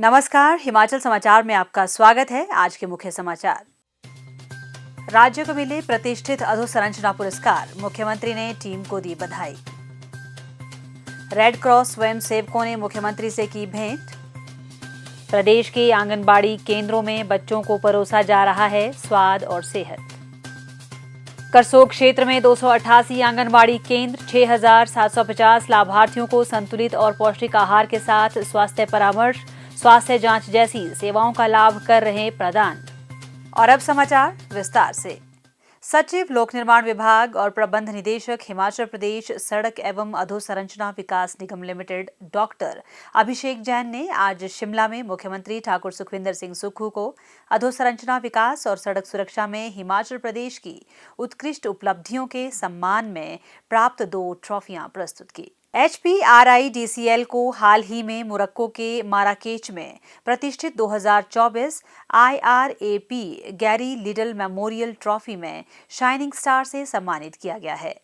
नमस्कार, हिमाचल समाचार में आपका स्वागत है। आज के मुख्य समाचार। राज्य को मिले प्रतिष्ठित अधोसंरचना पुरस्कार, मुख्यमंत्री ने टीम को दी बधाई। रेड क्रॉस स्वयं सेवकों ने मुख्यमंत्री से की भेंट। प्रदेश के आंगनबाड़ी केंद्रों में बच्चों को परोसा जा रहा है स्वाद और सेहत। करसोग क्षेत्र में 288 आंगनबाड़ी केंद्र, 6,750 लाभार्थियों को संतुलित और पौष्टिक आहार के साथ स्वास्थ्य परामर्श, स्वास्थ्य जांच जैसी सेवाओं का लाभ कर रहे प्रदान। और अब समाचार विस्तार से। सचिव लोक निर्माण विभाग और प्रबंध निदेशक हिमाचल प्रदेश सड़क एवं अधोसंरचना विकास निगम लिमिटेड डॉक्टर अभिषेक जैन ने आज शिमला में मुख्यमंत्री ठाकुर सुखविंदर सिंह सुक्खू को अधोसंरचना विकास और सड़क सुरक्षा में हिमाचल प्रदेश की उत्कृष्ट उपलब्धियों के सम्मान में प्राप्त 2 ट्रॉफियां प्रस्तुत की। HPRIDCL को हाल ही में मोरक्को के माराकेच में प्रतिष्ठित 2024 IRAP Gary Liddell memorial trophy में शाइनिंग स्टार से सम्मानित किया गया है।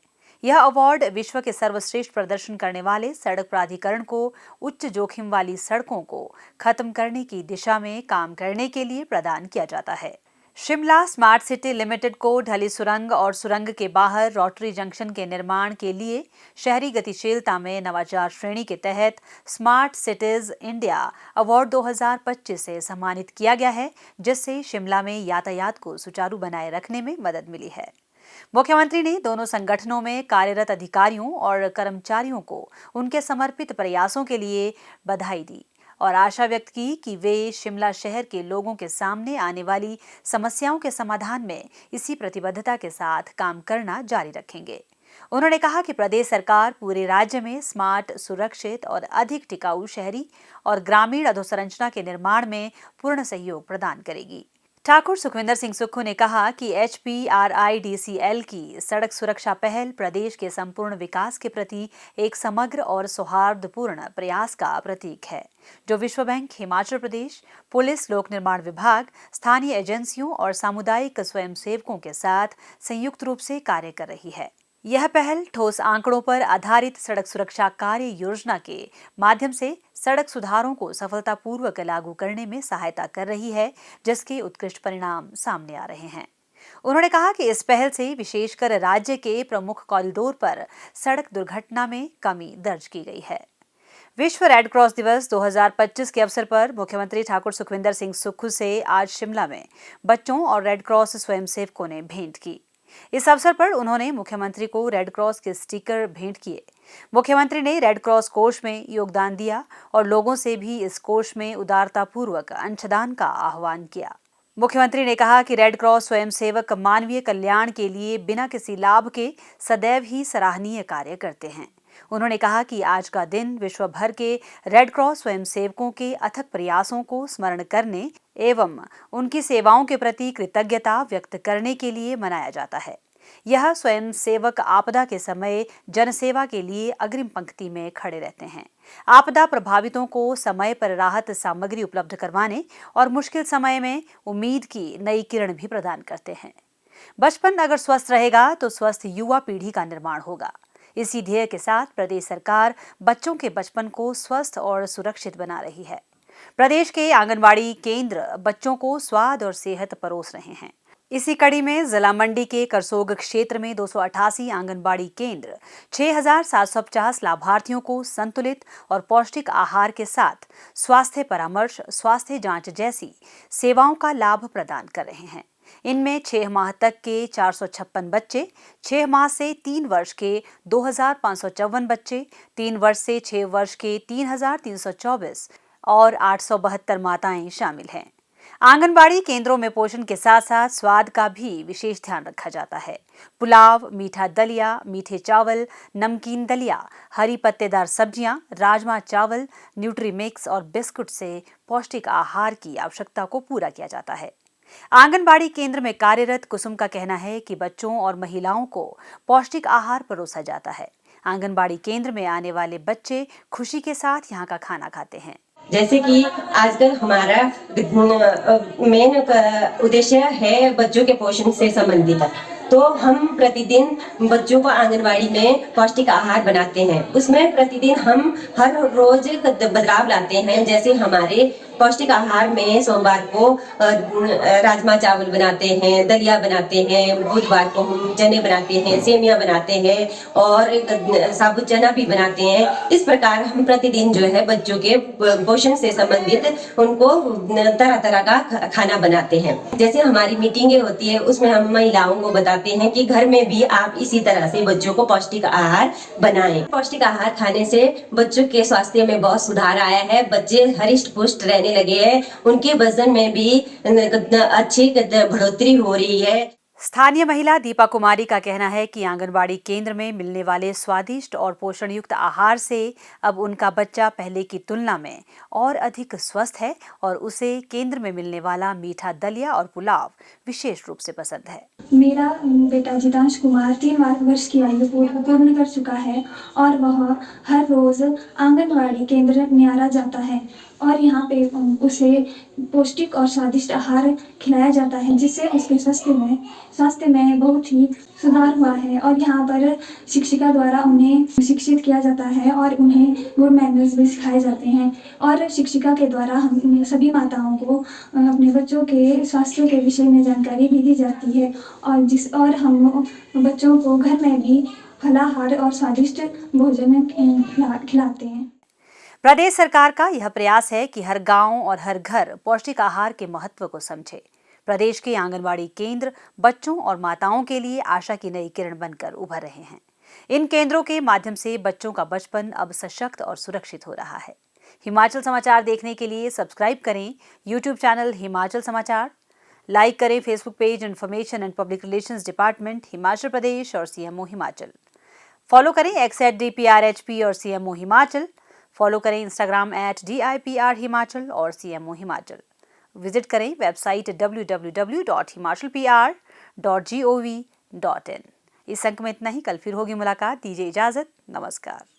यह अवार्ड विश्व के सर्वश्रेष्ठ प्रदर्शन करने वाले सड़क प्राधिकरण को उच्च जोखिम वाली सड़कों को खत्म करने की दिशा में काम करने के लिए प्रदान किया जाता है। शिमला स्मार्ट सिटी लिमिटेड को ढली सुरंग और सुरंग के बाहर रोटरी जंक्शन के निर्माण के लिए शहरी गतिशीलता में नवाचार श्रेणी के तहत स्मार्ट सिटीज इंडिया अवार्ड 2025 से सम्मानित किया गया है, जिससे शिमला में यातायात को सुचारू बनाए रखने में मदद मिली है। मुख्यमंत्री ने दोनों संगठनों में कार्यरत अधिकारियों और कर्मचारियों को उनके समर्पित प्रयासों के लिए बधाई दी और आशा व्यक्त की कि वे शिमला शहर के लोगों के सामने आने वाली समस्याओं के समाधान में इसी प्रतिबद्धता के साथ काम करना जारी रखेंगे। उन्होंने कहा कि प्रदेश सरकार पूरे राज्य में स्मार्ट, सुरक्षित और अधिक टिकाऊ शहरी और ग्रामीण अधोसंरचना के निर्माण में पूर्ण सहयोग प्रदान करेगी। ठाकुर सुखविंदर सिंह सुक्खू ने कहा कि HPRIDCL की सड़क सुरक्षा पहल प्रदेश के संपूर्ण विकास के प्रति एक समग्र और सौहार्दपूर्ण प्रयास का प्रतीक है, जो विश्व बैंक, हिमाचल प्रदेश पुलिस, लोक निर्माण विभाग, स्थानीय एजेंसियों और सामुदायिक स्वयंसेवकों के साथ संयुक्त रूप से कार्य कर रही है। यह पहल ठोस आंकड़ों पर आधारित सड़क सुरक्षा कार्य योजना के माध्यम से सड़क सुधारों को सफलतापूर्वक लागू करने में सहायता कर रही है, जिसके उत्कृष्ट परिणाम सामने आ रहे हैं। उन्होंने कहा कि इस पहल से विशेषकर राज्य के प्रमुख कॉरिडोर पर सड़क दुर्घटना में कमी दर्ज की गई है। विश्व रेड क्रॉस दिवस 2025 के अवसर पर मुख्यमंत्री ठाकुर सुखविंदर सिंह सुक्खू से आज शिमला में बच्चों और रेड क्रॉस स्वयंसेवकों ने भेंट की। इस अवसर पर उन्होंने मुख्यमंत्री को रेड क्रॉस के स्टिकर भेंट किए। मुख्यमंत्री ने रेड क्रॉस कोष में योगदान दिया और लोगों से भी इस कोष में उदारतापूर्वक अंशदान का आह्वान किया। मुख्यमंत्री ने कहा कि रेड क्रॉस स्वयंसेवक मानवीय कल्याण के लिए बिना किसी लाभ के सदैव ही सराहनीय कार्य करते हैं। उन्होंने कहा कि आज का दिन विश्व भर के रेड क्रॉस स्वयंसेवकों के अथक प्रयासों को स्मरण करने एवं उनकी सेवाओं के प्रति कृतज्ञता व्यक्त करने के लिए मनाया जाता है। यह स्वयंसेवक आपदा के समय जनसेवा के लिए अग्रिम पंक्ति में खड़े रहते हैं। आपदा प्रभावितों को समय पर राहत सामग्री उपलब्ध करवाने और मुश्किल समय में उम्मीद की नई किरण भी प्रदान करते हैं। बचपन अगर स्वस्थ रहेगा तो स्वस्थ युवा पीढ़ी का निर्माण होगा। इसी ध्येय के साथ प्रदेश सरकार बच्चों के बचपन को स्वस्थ और सुरक्षित बना रही है। प्रदेश के आंगनबाड़ी केंद्र बच्चों को स्वाद और सेहत परोस रहे हैं। इसी कड़ी में जिला मंडी के करसोग क्षेत्र में 288 आंगनबाड़ी केंद्र, 6,750 लाभार्थियों को संतुलित और पौष्टिक आहार के साथ स्वास्थ्य परामर्श, स्वास्थ्य जांच जैसी सेवाओं का लाभ प्रदान कर रहे हैं। इनमें 6 माह तक के 456 बच्चे, 6 माह से 3 वर्ष के 2,554 बच्चे, 3 वर्ष से 6 वर्ष के 3,324 और 872 माताएं शामिल हैं। आंगनबाड़ी केंद्रों में पोषण के साथ साथ स्वाद का भी विशेष ध्यान रखा जाता है। पुलाव, मीठा दलिया, मीठे चावल, नमकीन दलिया, हरी पत्तेदार सब्जियां, राजमा चावल, न्यूट्री मिक्स और बिस्कुट से पौष्टिक आहार की आवश्यकता को पूरा किया जाता है। आंगनबाड़ी केंद्र में कार्यरत कुसुम का कहना है कि बच्चों और महिलाओं को पौष्टिक आहार परोसा जाता है। आंगनबाड़ी केंद्र में आने वाले बच्चे खुशी के साथ यहाँ का खाना खाते हैं। जैसे कि आजकल हमारा मेन उद्देश्य है बच्चों के पोषण से संबंधित, तो हम प्रतिदिन बच्चों को आंगनबाड़ी में पौष्टिक आहार बनाते हैं। उसमें प्रतिदिन हम हर रोज बदलाव लाते हैं। जैसे हमारे पौष्टिक आहार में सोमवार को राजमा चावल बनाते हैं, दलिया बनाते हैं, बुधवार को हम चने बनाते हैं, सेमिया बनाते हैं और साबुत चना भी बनाते हैं। इस प्रकार हम प्रतिदिन जो है बच्चों के पोषण से संबंधित उनको तरह तरह का खाना बनाते हैं। जैसे हमारी मीटिंगें होती है उसमें हम महिलाओं को बताते हैं कि घर में भी आप इसी तरह से बच्चों को पौष्टिक आहार बनाएं। पौष्टिक आहार खाने से बच्चों के स्वास्थ्य में बहुत सुधार आया है। बच्चे हरिष्ट पुष्ट रहने लगे हैं, उनके वजन में भी अच्छी बढ़ोतरी हो रही है। स्थानीय महिला दीपा कुमारी का कहना है कि आंगनबाड़ी केंद्र में मिलने वाले स्वादिष्ट और पोषण युक्त आहार से अब उनका बच्चा पहले की तुलना में और अधिक स्वस्थ है और उसे केंद्र में मिलने वाला मीठा दलिया और पुलाव विशेष रूप से पसंद है। मेरा बेटा जितांश कुमार 3 वर्ष की आयु पूर्ण कर चुका है और वह हर रोज आंगनवाड़ी केंद्र न्यारा जाता है और यहाँ पे उसे पौष्टिक और स्वादिष्ट आहार खिलाया जाता है, जिससे उसके स्वास्थ्य में बहुत ही सुधार हुआ है। और यहाँ पर शिक्षिका द्वारा उन्हें शिक्षित किया जाता है और उन्हें गुड मैनर्स भी सिखाए जाते हैं और शिक्षिका के द्वारा हम सभी माताओं को अपने बच्चों के स्वास्थ्य के विषय में जानकारी भी दी जाती है और हम बच्चों को घर में भी फलाहार और स्वादिष्ट भोजन खिलाते हैं। प्रदेश सरकार का यह प्रयास है कि हर गांव और हर घर पौष्टिक आहार के महत्व को समझे। प्रदेश के आंगनबाड़ी केंद्र बच्चों और माताओं के लिए आशा की नई किरण बनकर उभर रहे हैं। इन केंद्रों के माध्यम से बच्चों का बचपन अब सशक्त और सुरक्षित हो रहा है। हिमाचल समाचार देखने के लिए सब्सक्राइब करें YouTube channel Himachal Samachar, like करें Facebook page information and public relations department Himachal Pradesh और सीएमओ हिमाचल। फॉलो करें x@DPRHP और सीएमओ हिमाचल। फॉलो करें इंस्टाग्राम @DIPR हिमाचल और सीएमओ हिमाचल। विजिट करें वेबसाइट www.himachalpr.gov.in। इस अंक में इतना ही। कल फिर होगी मुलाकात। दीजिए इजाजत। नमस्कार।